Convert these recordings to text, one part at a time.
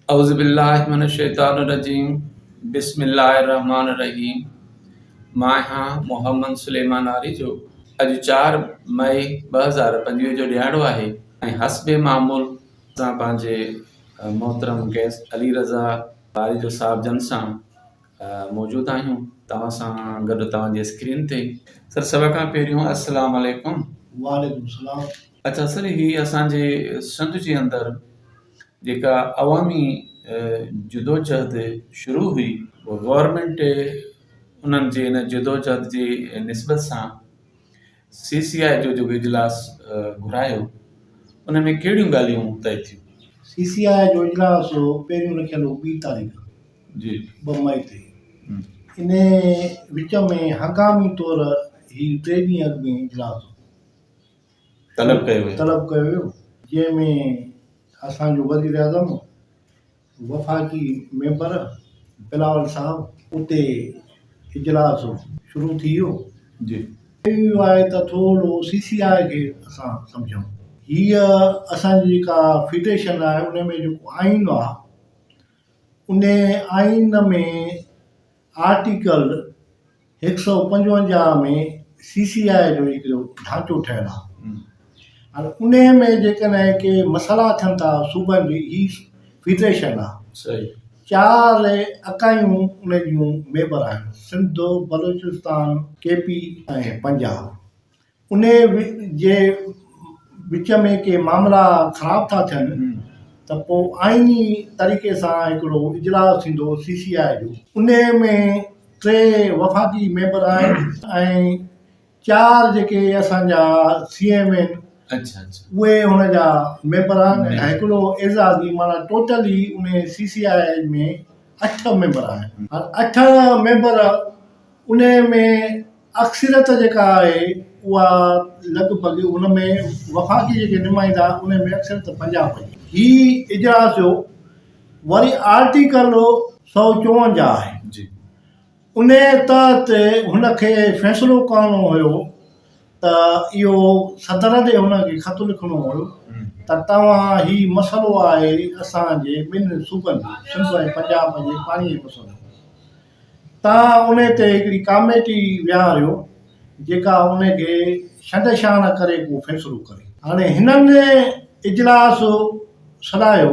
औज़ुबिल्लाहिमिनश्शैतानिर्रजीम बिस्मिल्लाहिर्रहमानिर्रहीम। मां आहियां मोहम्मद सुलेमान आरी जो अॼु 4 मई 2025 जो ॾियारो आहे ऐं हस्बे मामूल असां पंहिंजे मोहतरम गेस्ट अली रज़ा वारी जो साहब जन सां मौजूदु आहियूं तव्हां सां गॾु तव्हांजे स्क्रीन ते। सर सभ खां पहिरियों अस्सलाम वालेकुम। वालेकुम सलाम। अच्छा सर, ही असांजे सिंध जे अंदरि जेका अवामी जदोजहद शुरू हुई वो गवर्नमेंट उन्हनि जे इन जदोजहद जे निस्बत सां CCI जो जेको इजलास घुरायो उन में कहिड़ियूं ॻाल्हियूं तय थियूं? CCI जो इजलास पहिरियों लिखियलु 2 तारीख़ जी 2 मई ते। इन विच में हंगामी तौर ही 3 ॾींहं अॻु में इजलास तलब कयो वियो जंहिंमें असांजो वज़ीर आज़म वफ़ाक़ी मेंबर बिलावल साहब उते इजलास शुरू थी वियो। जी इहो आहे त थोरो CCI खे असां सम्झूं। हीअ असांजी जेका फेडरेशन आहे उन में जेको आइन आहे उन आइन में आर्टिकल 155 में CCI जो हिकिड़ो ढांचो ठहियलु आहे। हाणे उन में जेकॾहिं के मसइला थियनि था सूबनि जी, ही फेडरेशन आहे। सही 4 इकाइयूं उन जूं मेंबर आहिनि, सिंध, बलूचिस्तान, KP ऐं पंजाब। उन जे विच में के मामला ख़राब था थियनि त पोइ आइनी तरीक़े सां हिकिड़ो इजलास थींदो CCI जो। उन में 3 वफ़ाक़ी मेंबर आहिनि ऐं 4 जेके असांजा CM आहिनि अच्छा उहे हुन जा मेंबर आहिनि ऐं हिकिड़ो एज़ाज़ी, माना टोटली उन CCI में 8 मेंबर आहिनि। 8 मेंबर उन में अक्सरियत जेका आहे उहा लॻभॻि उन में वफ़ाक़ी जेके नुमाइंदा उन में अक्सरियत पंजाब जी। ही इजलास जो वरी आर्टिकल 154 आहे जी उन तहत हुनखे फ़ैसिलो करिणो हुयो त इहो सदर ॾे हुनखे ख़त लिखिणो हुयो त तव्हां ही मसइलो आहे असांजे 2 सूबनि जो, सिंध ऐं पंजाब जे पाणीअ जो मसइलो, तव्हां उन ते हिकिड़ी कमेटी विहारियो जेका उनखे छंड-छाण करे को फ़ैसिलो करे। हाणे हिननि इजलास सॾायो।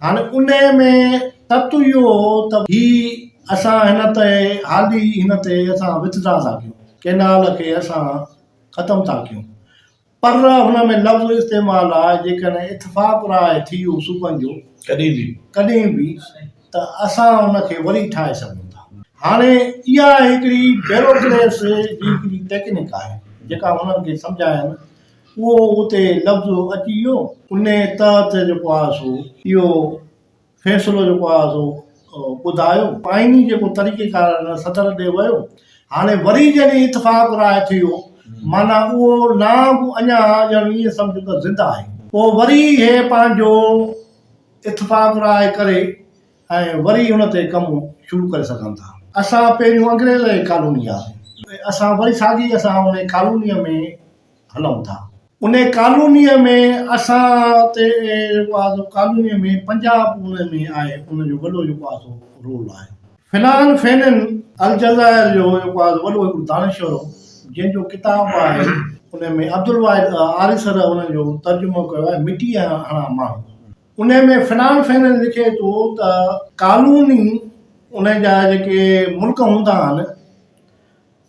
हाणे उन में तत्व इहो हो त ही असां हिन ते असां विथड्रा था कयूं, कैनाल खे असां ख़तमु था कयूं, पर हुन में लफ़्ज़ इस्तेमालु आहे जेकॾहिं इतफ़ाक़ राय थी वियो सूबनि जो कॾहिं बि त असां हुनखे वरी ठाहे सघूं था। हाणे इहा हिकिड़ी ब्यूरोक्रेसी जी हिकिड़ी टेक्निक आहे जेका हुननि खे सम्झाइनि, उहो उते लफ़्ज़ अची वियो। उन तहत जेको आहे सो इहो फ़ैसिलो जेको आहे सो ॿुधायो, आइनी जेको तरीक़ेकार सदर ॾे वियो। हाणे वरी जॾहिं इतफ़ाक़ राय थी वियो, माना उहो नाम अञा ॼण ईअं सम्झ त ज़िंदा आहे, पोइ वरी हे पंहिंजो इतफ़ाक़ राय करे ऐं वरी हुन ते कमु शुरू करे सघनि था। असां पहिरियों अंग्रेज़ जी कॉलोनी आहे, असां वरी साॻी असां उन कॉलोनीअ में हलूं था। उन कॉलोनीअ में असां ते जेको आहे सो कॉलोनीअ में पंजाब उन में आहे, उनजो वॾो जेको आहे सो रोल आहे। फ़िनान फ़ैनन अलजज़ाइर जो जेको आहे वॾो हिकिड़ो दानिशवर जंहिंजो किताबु आहे उन में अब्दुल वाहिद आरिसर उनजो तर्जुमो कयो आहे, मिटी हणा माण्हू। उन में फ़िनान फ़ैनन लिखे थो त कानूनी उन जा जेके मुल्क हूंदा आहिनि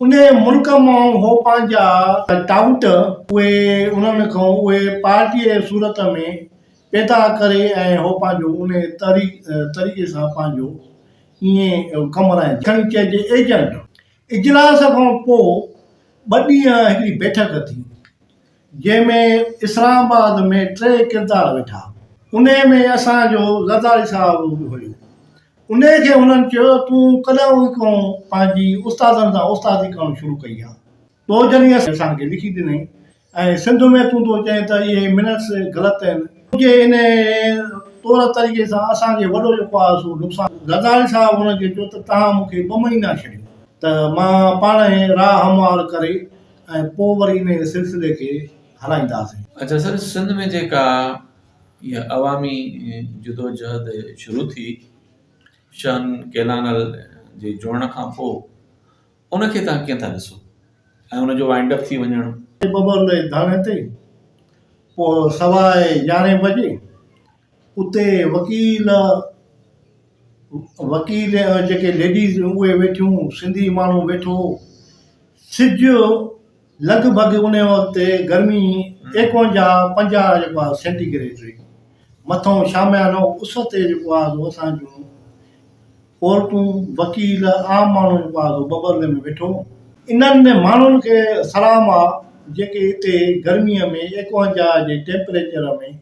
उन मुल्क मां हो पंहिंजा टाउट उहे उन्हनि खां उहे पार्टीअ जे सूरत में पैदा करे ऐं हो पंहिंजो उन तरीक़े सां पंहिंजो ईअं कमु राइनि, खणी चइजे एजेंट। इजलास खां पोइ 2 ॾींहं हिकिड़ी बैठक थी जंहिंमें इस्लामाबाद में 3 किरदार वेठा। उन में असांजो ज़रदारी साहिबु हुयो। उनखे हुननि चयो तूं कॾहिं खां पंहिंजी उस्तादनि सां उस्तादी करणु शुरू कई आहे, तो जॾहिं असांखे लिखी ॾिनई ऐं सिंध में तूं तो चए त इहे मिनट्स ग़लति आहिनि, जे इन तौर तरीक़े सां असांखे वॾो जेको आहे सो नुक़सानु। ज़रदारी साहिबु हुनखे चयो त तव्हां मूंखे 2 महीना छॾियो त मां पाण राह हमवार करे ऐं पोइ वरी इन सिलसिले खे हलाईंदासीं। अच्छा सर, सिंध में जेका इहा अवामी जदोजहद शुरू थी शन केलानल जे जोड़ण खां पोइ उनखे तव्हां कीअं था ॾिसो ऐं उनजो वाइंड अप थी वञणु? बबल धाणे ते पोइ सवाइ 11 बजे उते वकील जेके लेडीज़ उहे वेठियूं, सिंधी माण्हू वेठो, सिजु लॻभॻि उन वक़्तु गर्मी 51-50 जेको आहे सेंटीग्रेड हुई। मथां शामियानो उस ते जेको आहे सो असांजूं औरतूं, वकील, आम माण्हू जेको आहे सो बबल में वेठो। इन्हनि माण्हुनि खे सलाम आहे जेके हिते गर्मीअ में 51 जे टेम्परेचर में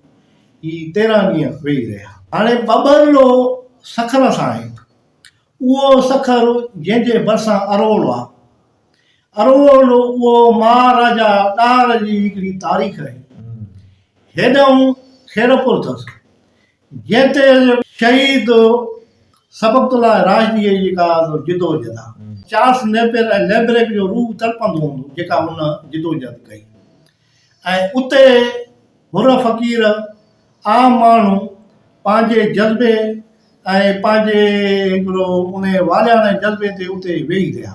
ही 13 ॾींहं वेही रहिया। हाणे बबल सखर सां आहे, उहो सखर जंहिंजे भरिसां अरोल आहे। अरोल उहो महाराजा ॾार जी हिकिड़ी तारीख़ आहे। हेॾऊं खेड़पुर अथसि जंहिं ते शहीद सबक़तुल्लाह राजदीअ जी जेका जिदोजहद आहे, चार्ल्स नेपियर ऐं लेब्रेक जो रूह तड़पंदो हूंदो जेका हुन जिदोजहद कई। ऐं उते हुर फ़क़ीर आम माण्हू पंहिंजे जज़्बे ऐं पंहिंजे हिकिड़ो उन वालियाने जज़्बे ते उते वेही रहिया।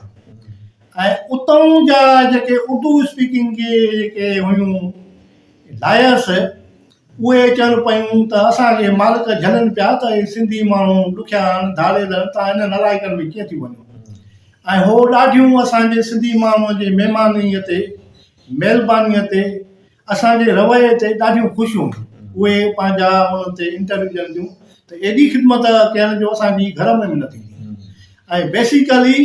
ऐं उतां जा जेके उर्दू स्पीकिंग जेके हुयूं लायर्स, उहे चवनि पियूं त असांखे मालिक झलनि पिया त हे सिंधी माण्हू ॾुखिया आहिनि, धाड़ेल, तव्हां हिन नलाइकनि में कीअं थी वञो। ऐं हो ॾाढियूं असांजे सिंधी माण्हूअ जे महिमानीअ ते, महिरबानीअ ते, असांजे रवैये ते ॾाढियूं ख़ुशि हुयूं। उहे पंहिंजा उन ते इंटरव्यू ॾियनि थियूं त एॾी ख़िदमत करण जो असांजी घर में बि न थींदी। ऐं बेसिकली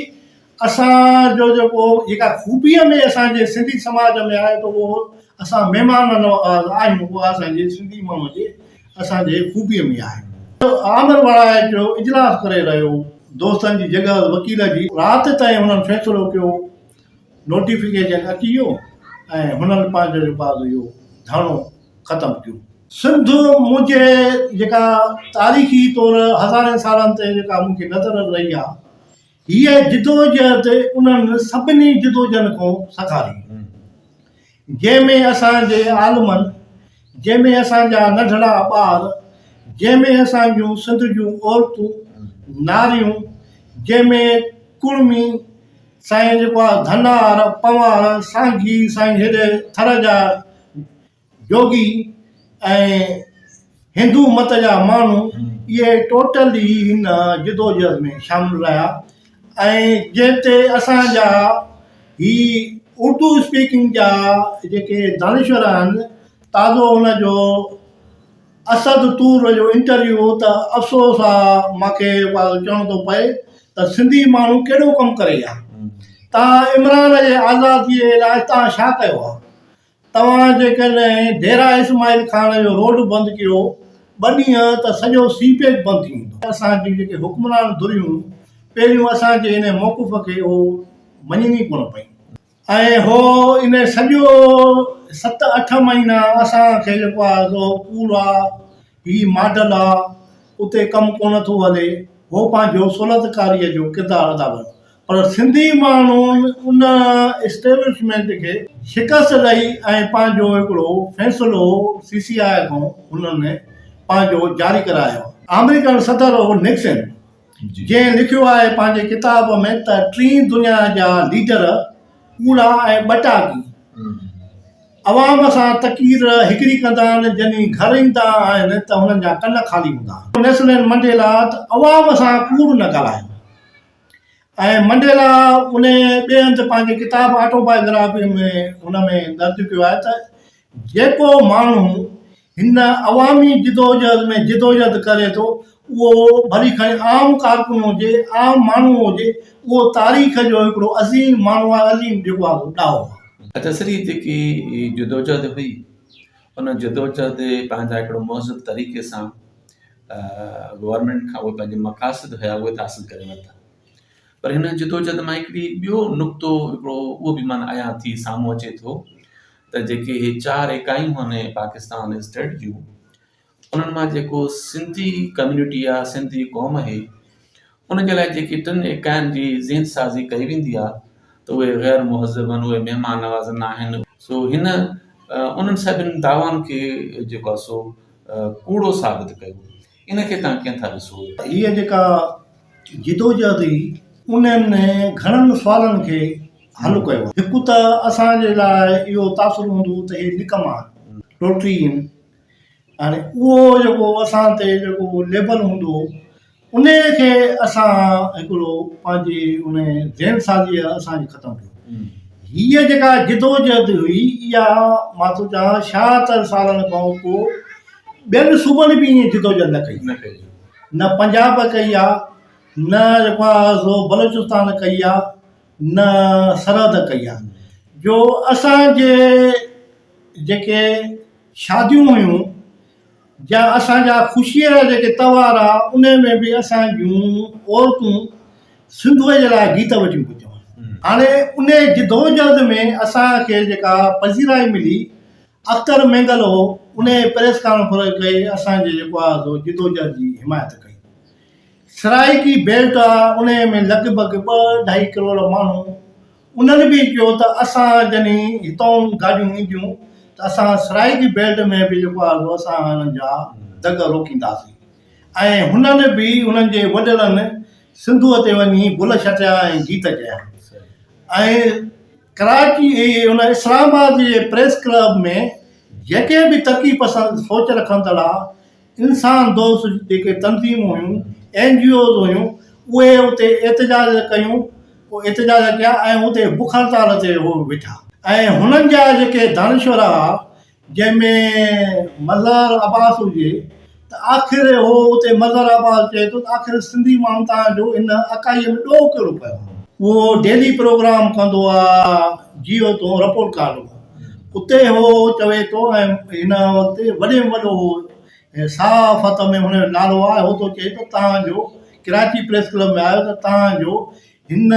असांजो जेको जेका ख़ूबीअ में असांजे सिंधी समाज में आहे त उहो असां महिमान आहियूं, उहा असांजे सिंधी माण्हूअ जे असांजे ख़ूबीअ में आहे। आमिर वारा जो इजलास करे रहियो दोस्तनि जी जॻह वकील जी, राति ताईं हुननि फ़ैसिलो कयो, नोटिफिकेशन अची वियो ऐं हुननि पंहिंजो जेको आहे इहो धरणो ख़तमु कयो। सिंध मुंहिंजे जेका तारीख़ी तौरु हज़ारनि सालनि ते जेका मूंखे नज़र रही आहे, हीअ जिदोजहद उन्हनि सभिनी जिदोजहद खां सखारी, जंहिंमें असांजे आलमनि, जंहिंमें असांजा नंढड़ा ॿार, जंहिंमें असांजूं सिंध जूं औरतूं, नारियूं, जंहिंमें कुड़मी, साईं जेको आहे धनार, पवार, सांघी, साईं हेॾे थर जा जोगी ऐं हिंदू मत जा माण्हू, इहे टोटली हिन जिदोजहद में शामिलु रहिया। ऐं जंहिंते असांजा ही उर्दू स्पीकिंग जा जेके दानिश्वर आहिनि, ताज़ो हुनजो असद तूर जो इंटरव्यू हो त अफ़सोस आहे मूंखे चवणो थो पए त सिंधी माण्हू कहिड़ो कमु करे आहे। तव्हां इमरान जे आज़ादीअ लाइ तव्हां छा कयो आहे? तव्हां जेकॾहिं डेरा इस्माइल खान जो रोड बंदि कयो 2 ॾींहं त सॼो सीपेज बंदि थी वेंदो। असांजी जेके हुक्मरान धुरियूं पहिरियों असांजे इन मौक़ुफ़ खे उहो मञनी कोन पई ऐं हो इन सॼो 7-8 महीना असांखे जेको आहे सो पूरा ही मॉडल आहे, उते कमु कोन थो हले, हो पंहिंजो सोलतकारीअ जो किरदारु अदा कयो। पर सिंधी माण्हू उन इस्टेब्लिशमेंट खे शिकस्त ॾेई ऐं पंहिंजो हिकिड़ो फ़ैसिलो CCI खां हुननि पंहिंजो जारी करायो। अमेरिकन सदर निक्सन जंहिं लिखियो आहे पंहिंजे किताब में त 3 दुनिया जा लीडर कूड़ा ऐं ॿटाकी अवाम सां तकीर हिकिड़ी कंदा आहिनि, जॾहिं घर ईंदा आहिनि त हुननि जा कन ख़ाली हूंदा आहिनि। नेल्सन मंडेला त अवाम सां कूड़ न ॻाल्हायो। ऐं मंडेला उन ॿिए हंधि पंहिंजे किताब ऑटोबायोग्राफी में हुन में दर्ज कयो आहे त जेको माण्हू हिन अवामी जिदोजहद में जिदोजहद करे थो, उहो भली खणी आम कारकुन हुजे, आम माण्हू हुजे, उहो तारीख़ जो हिकिड़ो अज़ीम माण्हू आहे, अज़ीम जेको आहे ॾाहो आहे। अच्छा सरी, जेकी जदोजहद हुई उन जदोजहद पंहिंजा हिकिड़ो महज़ूब तरीक़े सां गवर्नमेंट खां उहे पंहिंजे मक़ासिद हुया उहे त हासिलु करे वरिता। पर हिन जदोजहद मां हिकिड़ी ॿियो नुक़्तो हिकिड़ो उहो बि माना आया थी साम्हूं अचे थो त जेके इहे 4 इकाइयूं आहिनि पाकिस्तान स्टेट जूं, उन्हनि मां जेको सिंधी कम्यूनिटी आहे, सिंधी क़ौम आहे, उनजे लाइ जेकी 3 इकाइयुनि जी ज़हन साज़ी कई वेंदी आहे त उहे ग़ैर मुहज़ब आहिनि, उहे महिमान नवाज़ न आहिनि। सो हिन उन्हनि सभिनी दावनि खे जेको आहे सो कूड़ो साबित कयो, इनखे तव्हां कीअं था ॾिसो? हीअ जेका जिदोजहद हुई उन्हनि घणनि सुवालनि खे हल कयो। हिकु त असांजे लाइ इहो तासुर हूंदो त हे निकम आहे, रोटरी आहिनि। हाणे उहो जेको असां ते जेको लेबल हूंदो उन खे असां हिकिड़ो पंहिंजे उन ज़हन साज़ीअ असांखे ख़तमु कयो। हीअ जेका जिदोजहद हुई इहा मां थो चवां 76 सालनि खां पोइ ॿियनि सूबनि बि ईअं जिदोजहद न कई, न पंजाब कई आहे, न जेको आहे सो बलोचिस्तान कई आहे, न सरहद कई आहे। जो असांजे जेके शादियूं हुयूं या असांजा ख़ुशीअ जा जेके त्योहार आहे उन में बि असांजूं औरतूं सिंधूअ जे लाइ गीत वॼियूं पियूं चवनि। हाणे उन जिदोजहद में असांखे जेका पज़ीराई मिली, अख्तर मेंगल हो उन प्रेस कॉन्फ्रेंस कई, असांजे जेको आहे सो जिदोजहद जी हिमायत कई। सराइकी बेल्ट आहे उन में लॻभॻि 2-2.5 करोड़ माण्हू, उन्हनि बि चयो त असां जॾहिं हितां गाॾियूं ईंदियूं त असां सराइकी बेल्ट में बि जेको आहे सो असां हुननि जा दग रोकींदासीं। ऐं हुननि बि हुननि जे वॾड़नि सिंधूअ ते वञी गुल छटिया ऐं गीत चया। ऐं कराची हुन इस्लामाबाद जे प्रेस क्लब में जेके बि तरक़ी पसंदि सोच रखंदड़ इंसान दोस्त जेके तंज़ीमूं हुयूं, NGOs हुयूं, उहे उते एतिजाज कयूं, एतिजाज कया ऐं उते बुख हड़ताल ते उहो वेठा। ऐं हुननि जा जेके दानिश्वर हुआ, जंहिंमें मज़हर अब्बास हुजे, त आख़िर उहो उते मज़हर अब्बास चए थो त आख़िर सिंधी माण्हू तव्हांजो इन अकाईअ में ॾोह कहिड़ो पियो आहे। उहो डेली प्रोग्राम कंदो आहे जियो तो रिपोर्ट कार्ड, उते उहो चवे थो ऐं हिन वक़्तु वॾे में वॾो सहाफ़त में हुन जो नालो आहे, उहो थो चए त तव्हांजो कराची प्रेस क्लब में आयो त तव्हांजो हिन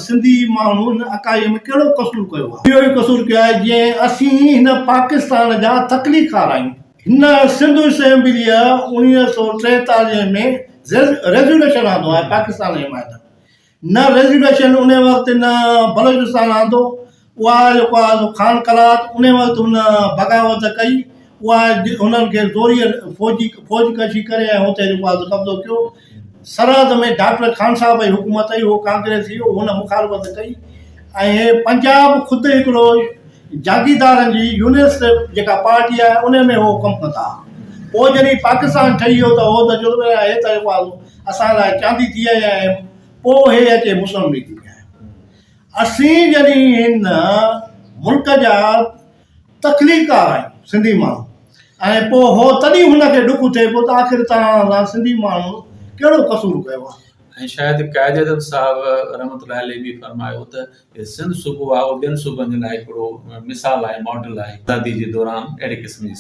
सिंधी माण्हू हिन अकाईअ में कहिड़ो कसूर कयो आहे। इहो ई कसूर कयो आहे जीअं असीं हिन पाकिस्तान जा तकलीफ़ार आहियूं। हिन सिंध असेंबलीअ 1943 में रेज़ोल्यूशन आंदो आहे पाकिस्तान जे हिमायत, न रेज़ोल्यूशन उन वक़्तु न बलोचिस्तान आंदो, उहा जेको आहे ख़ान कलात उन वक़्तु हुन बग़ावत कई, उहा हुननि खे ज़ोरीअ फौज कशी करे ऐं हुते जेको आहे कब्ज़ो कयो। सरहद में डॉक्टर खान साहब जी हुकूमत हुई, उहो कांग्रेसी हो, हुन मुखालफ़त कई। ऐं पंजाब ख़ुदि हिकिड़ो जागीरदारनि जी यूनिस्ट जेका पार्टी आहे उन में उहो कमु कंदा। पोइ जॾहिं पाकिस्तान ठही वियो त उहो त जो हे त जेको आहे असां लाइ चांदी थी आई आहे, पोइ हे अचे मुस्लिम लीग में आहे। असीं जॾहिं हिन मुल्क जा तकलीफ़कार आहियूं सिंधी माण्हू, ऐं पोइ हो तॾहिं हुनखे ॾुख थिए पोइ त आख़िर तव्हां सिंधी माण्हू कहिड़ो कसूर कयो आहे। ऐं शायदि क़ाइद साहब रहमतुल्लाह अलैह बि फरमायो त सिंध सूबो आहे उहो ॿियनि सूबनि जे लाइ हिकिड़ो मिसाल आहे, मॉडल आहे। आज़ादी जे दौरान अहिड़े क़िस्म जी